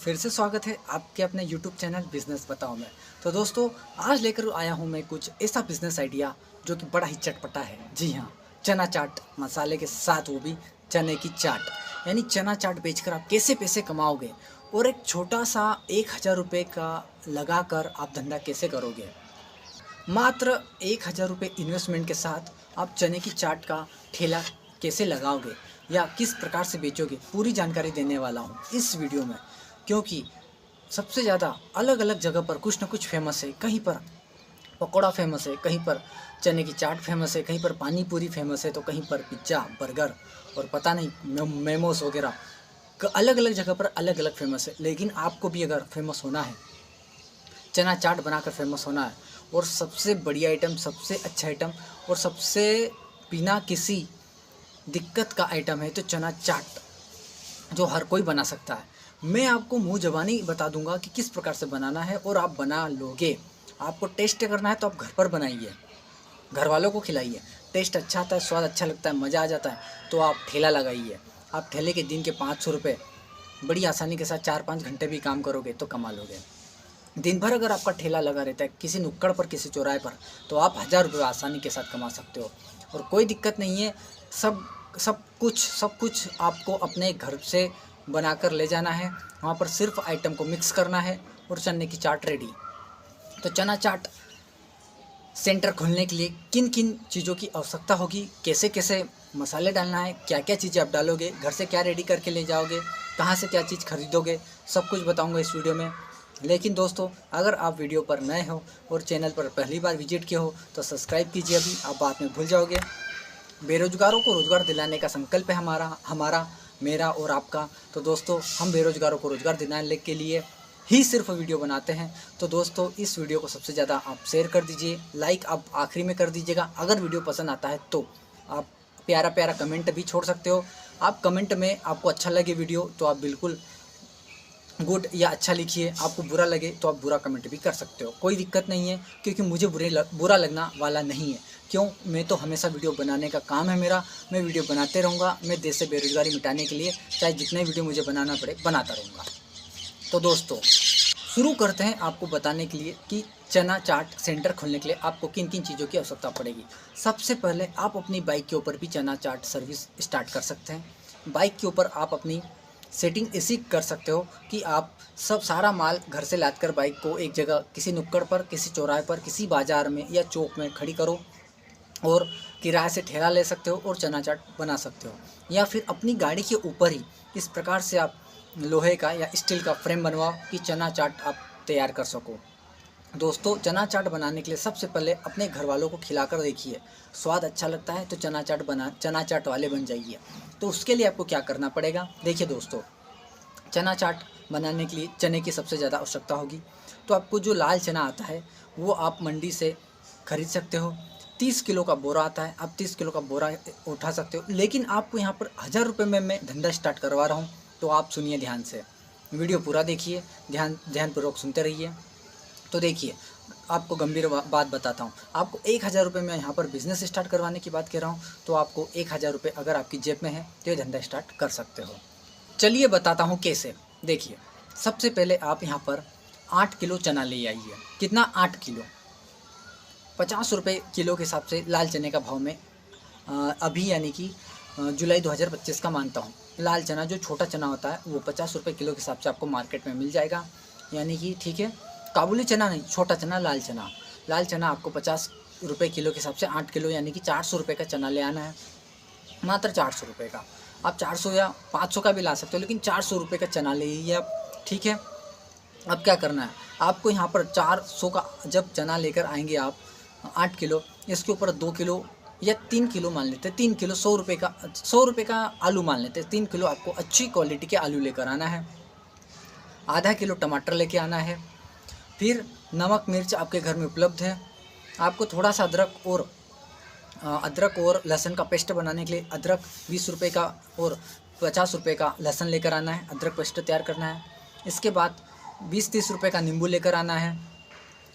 फिर से स्वागत है आपके अपने YouTube चैनल बिजनेस बताओ में। तो दोस्तों, आज लेकर आया हूँ मैं कुछ ऐसा बिजनेस आइडिया जो कि बड़ा ही चटपटा है। जी हाँ, चना चाट मसाले के साथ, वो भी चने की चाट। यानी चना चाट बेचकर आप कैसे पैसे कमाओगे और एक छोटा सा 1000 रुपये का लगाकर आप धंधा कैसे करोगे। मात्र 1000 रुपये इन्वेस्टमेंट के साथ आप चने की चाट का ठेला कैसे लगाओगे या किस प्रकार से बेचोगे, पूरी जानकारी देने वाला हूँ इस वीडियो में। क्योंकि सबसे ज़्यादा अलग अलग जगह पर कुछ ना कुछ फेमस है। कहीं पर पकौड़ा फेमस है, कहीं पर चने की चाट फेमस है, कहीं पर पानी पूरी फेमस है, तो कहीं पर पिज्ज़ा, बर्गर और पता नहीं मेमोस वगैरह। अलग अलग जगह पर अलग अलग फेमस है। लेकिन आपको भी अगर फेमस होना है, चना चाट बनाकर फेमस होना है, और सबसे बढ़िया आइटम, सबसे अच्छा आइटम और सबसे बिना किसी दिक्कत का आइटम है तो चना चाट, जो हर कोई बना सकता है। मैं आपको मुंह ज़बानी बता दूंगा कि किस प्रकार से बनाना है और आप बना लोगे। आपको टेस्ट करना है तो आप घर पर बनाइए, घर वालों को खिलाइए। टेस्ट अच्छा आता है, स्वाद अच्छा लगता है, मज़ा आ जाता है तो आप ठेला लगाइए। आप ठेले के दिन के 500 रुपये बड़ी आसानी के साथ 4-5 घंटे भी काम करोगे तो कमा लोगे। दिन भर अगर आपका ठेला लगा रहता है किसी नुक्कड़ पर, किसी चौराहे पर, तो आप 1000 रुपये आसानी के साथ कमा सकते हो और कोई दिक्कत नहीं है। सब सब कुछ आपको अपने घर से बनाकर ले जाना है। वहाँ पर सिर्फ आइटम को मिक्स करना है और चने की चाट रेडी। तो चना चाट सेंटर खोलने के लिए किन किन चीज़ों की आवश्यकता होगी, कैसे कैसे मसाले डालना है, क्या क्या चीज़ें आप डालोगे, घर से क्या रेडी करके ले जाओगे, कहाँ से क्या चीज़ खरीदोगे, सब कुछ बताऊंगा इस वीडियो में। लेकिन दोस्तों, अगर आप वीडियो पर नए हो और चैनल पर पहली बार विजिट किए हो तो सब्सक्राइब कीजिए, अभी आप बाद में भूल जाओगे। बेरोजगारों को रोज़गार दिलाने का संकल्प है हमारा मेरा और आपका। तो दोस्तों, हम बेरोजगारों को रोज़गार दिलाने के लिए ही सिर्फ वीडियो बनाते हैं। तो दोस्तों, इस वीडियो को सबसे ज़्यादा आप शेयर कर दीजिए, लाइक आप आखिरी में कर दीजिएगा। अगर वीडियो पसंद आता है तो आप प्यारा प्यारा कमेंट भी छोड़ सकते हो। आप कमेंट में आपको अच्छा लगे वीडियो तो आप बिल्कुल गुड या अच्छा लिखिए, आपको बुरा लगे तो आप बुरा कमेंट भी कर सकते हो, कोई दिक्कत नहीं है। क्योंकि मुझे बुरा लगना वाला नहीं है। क्यों, मैं तो हमेशा वीडियो बनाने का काम है मेरा। मैं वीडियो बनाते रहूँगा। मैं देश से बेरोजगारी मिटाने के लिए चाहे जितने वीडियो मुझे बनाना पड़े बनाता रहूँगा। तो दोस्तों, शुरू करते हैं आपको बताने के लिए कि चना चाट सेंटर खोलने के लिए आपको किन किन चीज़ों की आवश्यकता पड़ेगी। सबसे पहले आप अपनी बाइक के ऊपर भी चना चाट सर्विस स्टार्ट कर सकते हैं। बाइक के ऊपर आप अपनी सेटिंग ऐसी कर सकते हो कि आप सारा माल घर से लादकर बाइक को एक जगह, किसी नुक्कड़ पर, किसी चौराहे पर, किसी बाज़ार में या चौक में खड़ी करो और किराए से ठेला ले सकते हो और चना चाट बना सकते हो। या फिर अपनी गाड़ी के ऊपर ही इस प्रकार से आप लोहे का या स्टील का फ्रेम बनवाओ कि चना चाट आप तैयार कर सको। दोस्तों, चना चाट बनाने के लिए सबसे पहले अपने घर वालों को खिलाकर देखिए, स्वाद अच्छा लगता है तो चना चाट वाले बन जाइए। तो उसके लिए आपको क्या करना पड़ेगा, देखिए दोस्तों, चना चाट बनाने के लिए चने की सबसे ज़्यादा आवश्यकता होगी। तो आपको जो लाल चना आता है वो आप मंडी से खरीद सकते हो। 30 किलो का बोरा आता है, आप 30 किलो का बोरा उठा सकते हो। लेकिन आपको यहाँ पर 1000 रुपये में मैं धंधा स्टार्ट करवा रहा हूँ, तो आप सुनिए ध्यान से, वीडियो पूरा देखिए, ध्यानपूर्वक सुनते रहिए। तो देखिए, आपको गंभीर बात बताता हूँ। आपको 1000 रुपये में यहाँ पर बिज़नेस स्टार्ट करवाने की बात कह रहा हूँ। तो आपको 1000 रुपये अगर आपकी जेब में है तो ये धंधा स्टार्ट कर सकते हो। चलिए बताता हूँ कैसे। देखिए, सबसे पहले आप यहाँ पर 8 किलो चना ले आइए। कितना, 8 किलो। 50 रुपये किलो के हिसाब से लाल चने का भाव में अभी यानी कि जुलाई 2025 का मानता हूँ। लाल चना जो छोटा चना होता है वो 50 रुपये किलो के हिसाब से आपको मार्केट में मिल जाएगा। यानी कि ठीक है, काबुली चना नहीं, छोटा चना, लाल चना। लाल चना आपको 50 रुपये किलो के हिसाब से 8 किलो यानी कि 400 रुपये का चना ले आना है। मात्र 400 रुपये का। आप 400 या 500 का भी ला सकते हो, लेकिन 400 रुपये का चना ले लीजिए आप। ठीक है, अब क्या करना है आपको, यहाँ पर 400 का जब चना लेकर आएंगे आप 8 किलो, इसके ऊपर 2 किलो या 3 किलो मान लेते हैं, 3 किलो 100 रुपये का आलू मान लेते हैं। 3 किलो आपको अच्छी क्वालिटी के आलू लेकर आना है। आधा किलो टमाटर लेके आना है। फिर नमक मिर्च आपके घर में उपलब्ध है। आपको थोड़ा सा अदरक और लहसुन का पेस्ट बनाने के लिए अदरक 20 रुपये का और 50 रुपये का लहसुन लेकर आना है। अदरक पेस्ट तैयार करना है। इसके बाद 20-30 रुपये का नींबू लेकर आना है।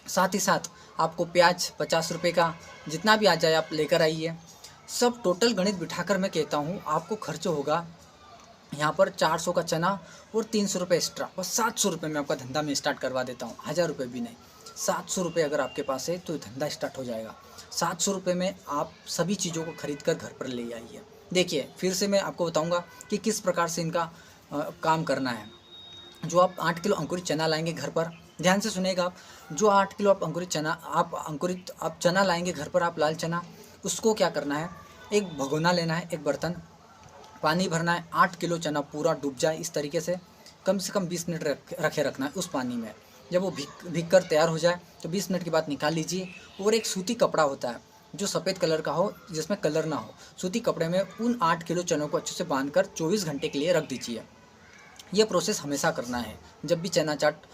साथ ही साथ आपको प्याज 50 रुपये का, जितना भी आ जाए आप लेकर आइए। सब टोटल गणित बिठाकर मैं कहता हूँ आपको खर्च होगा यहाँ पर 400 का चना और 300 रुपये एक्स्ट्रा, बस 700 रुपये में आपका धंधा मैं स्टार्ट करवा देता हूँ। 1000 रुपये भी नहीं, 700 रुपये अगर आपके पास है तो धंधा स्टार्ट हो जाएगा। 700 रुपये में आप सभी चीज़ों को खरीद कर घर पर ले आइए। देखिए फिर से मैं आपको बताऊँगा कि किस प्रकार से इनका काम करना है। जो आप 8 किलो अंकुरित चना लाएंगे घर पर, ध्यान से सुनिएगा आप, जो 8 किलो आप अंकुरित आप चना लाएंगे घर पर, आप लाल चना, उसको क्या करना है, एक भगोना लेना है, एक बर्तन, पानी भरना है, 8 किलो चना पूरा डूब जाए इस तरीके से कम 20 मिनट रखे रखना है उस पानी में। जब वो भीग कर तैयार हो जाए तो 20 मिनट के बाद निकाल लीजिए। और एक सूती कपड़ा होता है जो सफ़ेद कलर का हो, जिसमें कलर ना हो, सूती कपड़े में उन 8 किलो चनों को अच्छे से बांधकर 24 घंटे के लिए रख दीजिए। ये प्रोसेस हमेशा करना है। जब भी चना चाट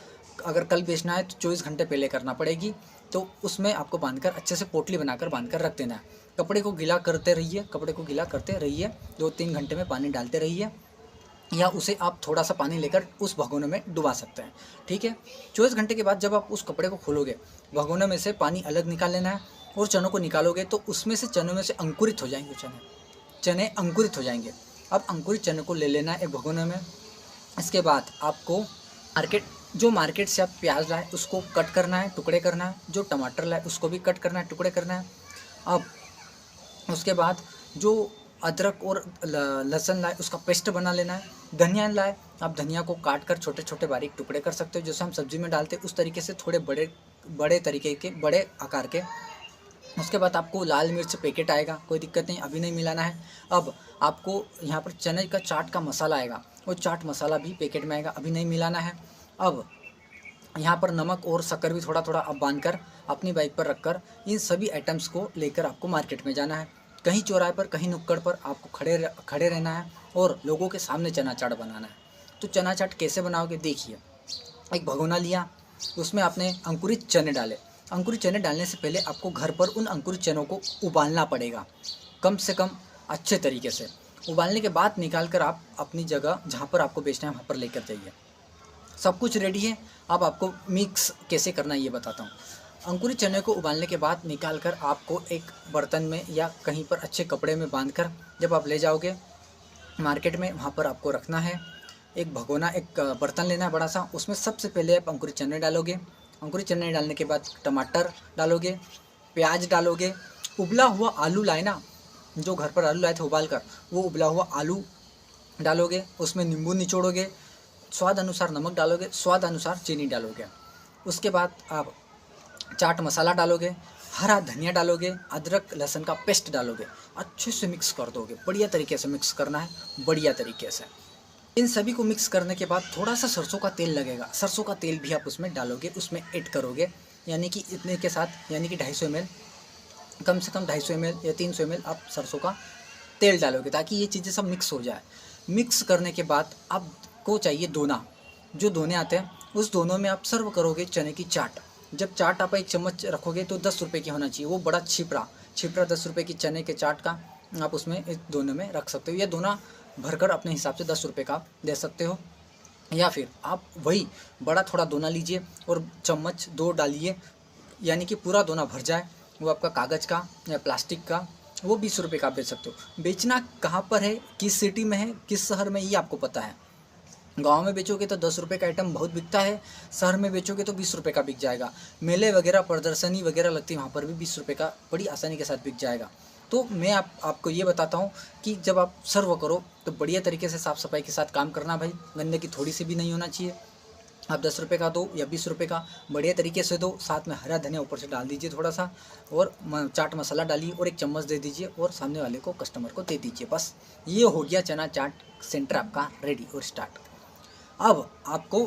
अगर कल बेचना है तो 24 घंटे पहले करना पड़ेगी। तो उसमें आपको बांधकर अच्छे से पोटली बनाकर बांधकर रख देना है। कपड़े को गीला करते रहिए, कपड़े को गीला करते रहिए, 2-3 घंटे में पानी डालते रहिए, या उसे आप थोड़ा सा पानी लेकर उस भगोने में डुबा सकते हैं। ठीक है, 24 घंटे के बाद जब आप उस कपड़े को खोलोगे, भगोने में से पानी अलग निकाल लेना है और चनों को निकालोगे तो उसमें से चनों में से अंकुरित हो जाएंगे चने अंकुरित हो जाएंगे। अब अंकुरित चने को ले लेना है एक भगोने में। इसके बाद आपको मार्केट से आप प्याज लाए उसको कट करना है, टुकड़े करना है। जो टमाटर लाए उसको भी कट करना है, टुकड़े करना है। अब उसके बाद जो अदरक और लहसुन लाए उसका पेस्ट बना लेना है। धनिया लाए, आप धनिया को काट कर छोटे छोटे बारीक टुकड़े कर सकते हो, जैसे हम सब्जी में डालते हैं उस तरीके से, थोड़े बड़े तरीके के, बड़े आकार के। उसके बाद आपको लाल मिर्च पैकेट आएगा, कोई दिक्कत नहीं, अभी नहीं मिलाना है। अब आपको यहाँ पर चने का चाट का मसाला आएगा, वो चाट मसाला भी पैकेट में आएगा, अभी नहीं मिलाना है। अब यहाँ पर नमक और शक्कर भी थोड़ा थोड़ा आप बांधकर अपनी बाइक पर रखकर इन सभी आइटम्स को लेकर आपको मार्केट में जाना है। कहीं चौराहे पर, कहीं नुक्कड़ पर आपको खड़े रहना है और लोगों के सामने चना चाट बनाना है। तो चना चाट कैसे बनाओगे, देखिए। एक भगोना लिया, उसमें आपने अंकुरित चने डाले। अंकुरित चने डालने से पहले आपको घर पर उन अंकुरित चनों को उबालना पड़ेगा, कम से कम अच्छे तरीके से। उबालने के बाद निकाल कर आप अपनी जगह जहाँ पर आपको बेचना है वहाँ पर लेकर जाइए। सब कुछ रेडी है, अब आपको मिक्स कैसे करना है ये बताता हूँ। अंकुरित चने को उबालने के बाद निकाल कर आपको एक बर्तन में या कहीं पर अच्छे कपड़े में बांधकर जब आप ले जाओगे मार्केट में, वहाँ पर आपको रखना है। एक भगोना, एक बर्तन लेना है बड़ा सा, उसमें सबसे पहले आप अंकुरित चने डालोगे। अंकुरित चने डालने के बाद टमाटर डालोगे, प्याज डालोगे, उबला हुआ आलू लाए ना, जो घर पर आलू लाए थे उबाल कर, वो उबला हुआ आलू डालोगे। उसमें नींबू निचोड़ोगे, स्वाद अनुसार नमक डालोगे, स्वाद अनुसार चीनी डालोगे। उसके बाद आप चाट मसाला डालोगे, हरा धनिया डालोगे, अदरक लहसुन का पेस्ट डालोगे, अच्छे से मिक्स कर दोगे। बढ़िया तरीके से मिक्स करना है, बढ़िया तरीके से। इन सभी को मिक्स करने के बाद थोड़ा सा सरसों का तेल लगेगा, सरसों का तेल भी आप उसमें डालोगे, उसमें ऐड करोगे। यानी कि इतने के साथ, यानी कि 250 ml, कम से कम 250 ml या 300 ml आप सरसों का तेल डालोगे, ताकि ये चीज़ें सब मिक्स हो जाए। मिक्स करने के बाद आपको चाहिए दोना, जो दोने आते हैं उस दोनों में आप सर्व करोगे चने की चाट। जब चाट आप एक चम्मच रखोगे तो 10 रुपये की होना चाहिए, वो बड़ा छिपरा 10 रुपये की चने के चाट का आप उसमें इस दोनों में रख सकते हो, या दोना भरकर अपने हिसाब से 10 रुपये का दे सकते हो। या फिर आप वही बड़ा थोड़ा दोना लीजिए और चम्मच 2 डालिए, यानी कि पूरा दोना भर जाए। वो आपका कागज़ का या प्लास्टिक का, वो 20 रुपये का बेच सकते हो। बेचना कहाँ पर है, किस सिटी में है, किस शहर में, ये आपको पता है। गांव में बेचोगे तो 10 रुपये का आइटम बहुत बिकता है, शहर में बेचोगे तो 20 रुपये का बिक जाएगा। मेले वगैरह, प्रदर्शनी वगैरह लगती है, वहाँ पर भी 20 रुपये का बड़ी आसानी के साथ बिक जाएगा। तो मैं आपको ये बताता हूँ कि जब आप सर्व करो तो बढ़िया तरीके से साफ़ सफाई के साथ काम करना भाई, गंदगी थोड़ी सी भी नहीं होना चाहिए। आप 10 रुपये का दो या 20 रुपये का, बढ़िया तरीके से दो। साथ में हरा धनिया ऊपर से डाल दीजिए थोड़ा सा, और चाट मसाला डालिए और एक चम्मच दे दीजिए और सामने वाले को, कस्टमर को दे दीजिए। बस ये हो गया चना चाट सेंटर आपका रेडी और स्टार्ट। अब आपको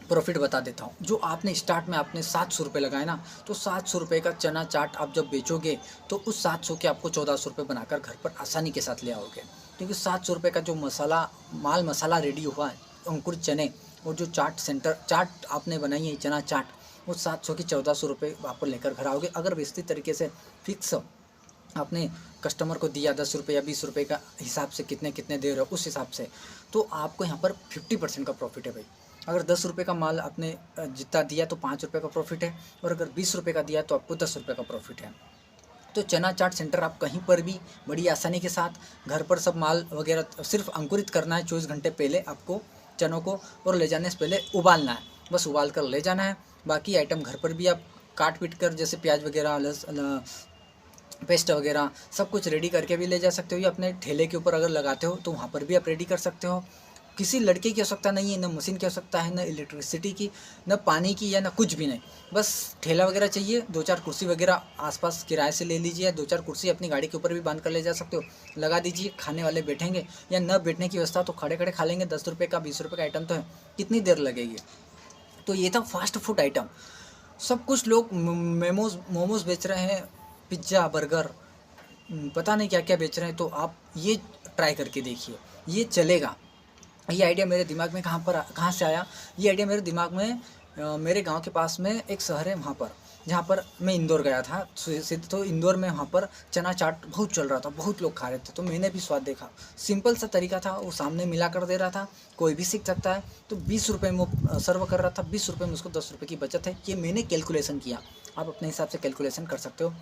प्रॉफिट बता देता हूँ। जो आपने स्टार्ट में आपने 700 रुपये लगाए ना, तो 700 रुपये का चना चाट आप जब बेचोगे तो उस 700 के आपको 1400 रुपये बनाकर घर पर आसानी के साथ ले आओगे। क्योंकि 700 रुपये का जो माल मसाला रेडी हुआ है, अंकुरित चने और जो चाट आपने बनाई है चना चाट, वो 700 की 1400 रुपये आप लेकर घर आओगे। अगर व्यवस्थित तरीके से फिक्स आपने कस्टमर को दिया 10 रुपये या 20 रुपये का हिसाब से, कितने कितने दे रहे हो उस हिसाब से, तो आपको यहाँ पर 50% का प्रॉफिट है भाई। अगर 10 रुपये का माल आपने जितना दिया तो 5 रुपये का प्रॉफिट है, और अगर 20 रुपये का दिया तो आपको 10 रुपये का प्रॉफिट है। तो चना चाट सेंटर आप कहीं पर भी बड़ी आसानी के साथ घर पर सब माल वगैरह सिर्फ अंकुरित करना है। 24 घंटे पहले आपको चनों को और ले जाने से पहले उबालना है, बस उबाल कर ले जाना है। बाकी आइटम घर पर भी आप काट पीट कर जैसे प्याज वगैरह पेस्ट वगैरह सब कुछ रेडी करके भी ले जा सकते हो, या अपने ठेले के ऊपर अगर लगाते हो तो वहाँ पर भी आप रेडी कर सकते हो। किसी लड़के की आवश्यकता नहीं है, न मशीन की आवश्यकता है, न इलेक्ट्रिसिटी की, न पानी की, या न कुछ भी नहीं। बस ठेला वगैरह चाहिए, 2-4 कुर्सी वगैरह आसपास किराए से ले लीजिए, 2-4 कुर्सी अपनी गाड़ी के ऊपर भी बांध कर ले जा सकते हो, लगा दीजिए। खाने वाले बैठेंगे, या न बैठने की व्यवस्था तो खड़े खड़े खा लेंगे। 10 रुपये का 20 रुपये का आइटम तो है, कितनी देर लगेगी। तो ये था फास्ट फूड आइटम। सब कुछ लोग मोमोज बेच रहे हैं, पिज्ज़ा बर्गर पता नहीं क्या क्या बेच रहे हैं। तो आप ये ट्राई करके देखिए, ये चलेगा। ये आइडिया मेरे दिमाग में कहाँ से आया? ये आइडिया मेरे दिमाग में मेरे गांव के पास में एक शहर है, वहाँ पर जहाँ पर मैं इंदौर गया था। तो इंदौर में वहाँ पर चना चाट बहुत चल रहा था, बहुत लोग खा रहे थे। तो मैंने भी स्वाद देखा, सिंपल सा तरीका था, वो सामने मिला कर दे रहा था, कोई भी सीख सकता है। तो 20 रुपये में वो सर्व कर रहा था, 20 रुपये में उसको 10 रुपये की बचत है। ये मैंने कैलकुलेशन किया, आप अपने हिसाब से कैलकुलेशन कर सकते हो।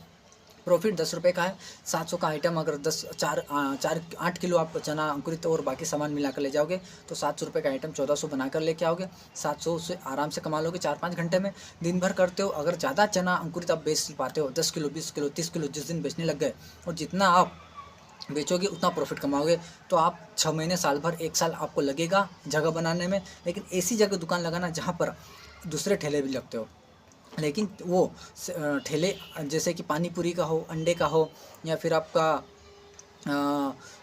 प्रॉफिट 10 रुपये का है, 700 का आइटम अगर 8 किलो आप चना अंकुरित और बाकी सामान मिलाकर ले जाओगे तो 700 रुपये का आइटम 1400 बनाकर लेके आओगे। 700 से आराम से कमा लोगे 4-5 घंटे में। दिन भर करते हो, अगर ज़्यादा चना अंकुरित आप बेच पाते हो, 10 किलो 20 किलो 30 किलो जिस दिन बेचने लग गए, और जितना आप बेचोगे उतना प्रॉफिट कमाओगे। तो आप 6 महीने साल भर 1 साल आपको लगेगा जगह बनाने में। लेकिन ऐसी जगह दुकान लगाना जहाँ पर दूसरे ठेले भी लगते हो, लेकिन वो ठेले जैसे कि पानी पूरी का हो, अंडे का हो, या फिर आपका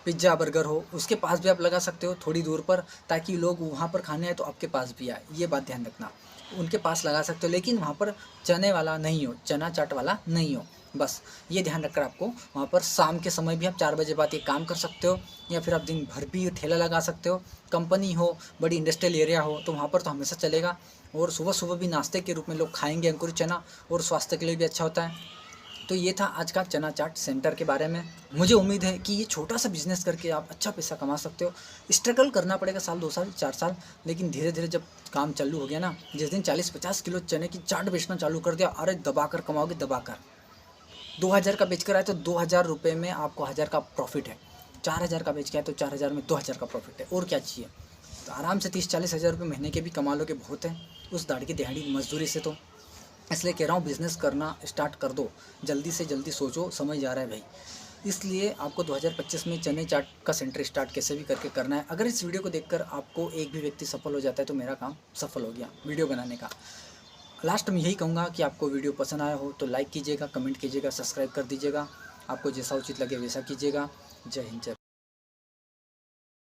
पिज्ज़ा बर्गर हो, उसके पास भी आप लगा सकते हो थोड़ी दूर पर, ताकि लोग वहाँ पर खाने आए तो आपके पास भी आए। ये बात ध्यान रखना, उनके पास लगा सकते हो, लेकिन वहाँ पर चने वाला नहीं हो, चना चाट वाला नहीं हो। बस ये ध्यान रखकर आपको वहाँ पर शाम के समय भी आप 4 बजे बाद ये काम कर सकते हो, या फिर आप दिन भर भी ठेला लगा सकते हो। कंपनी हो, बड़ी इंडस्ट्रियल एरिया हो, तो वहाँ पर तो हमेशा चलेगा। और सुबह सुबह भी नाश्ते के रूप में लोग खाएंगे अंकुरित चना, और स्वास्थ्य के लिए भी अच्छा होता है। तो ये था आज का चना चाट सेंटर के बारे में। मुझे उम्मीद है कि ये छोटा सा बिजनेस करके आप अच्छा पैसा कमा सकते हो। स्ट्रगल करना पड़ेगा 1-2 साल 4 साल, लेकिन धीरे धीरे जब काम चालू हो गया ना, जिस दिन 40-50 किलो चने की चाट बेचना चालू कर दिया, अरे दबा कर कमाओगे, दबा कर। 2000 का बेच कर आए तो 2000 रुपये में आपको 1000 का प्रॉफिट है। 4000 का बेच के आए तो 4000 में 2000 का प्रॉफिट है, और क्या चाहिए। तो आराम से 30-40 हज़ार रुपये महीने के भी कमा लोगे, बहुत है उस दाढ़ी की दिहाड़ी मजदूरी से। तो इसलिए कह रहा हूँ बिज़नेस करना स्टार्ट कर दो, जल्दी से जल्दी सोचो, समझ जा रहा है भाई। इसलिए आपको 2025 में चने चाट का सेंटर स्टार्ट कैसे भी करके करना है। अगर इस वीडियो को देखकर आपको एक भी व्यक्ति सफल हो जाता है तो मेरा काम सफल हो गया वीडियो बनाने का। लास्ट में यही कहूँगा कि आपको वीडियो पसंद आया हो तो लाइक कीजिएगा, कमेंट कीजिएगा, सब्सक्राइब कर दीजिएगा। आपको जैसा उचित लगे वैसा कीजिएगा। जय हिंद, जय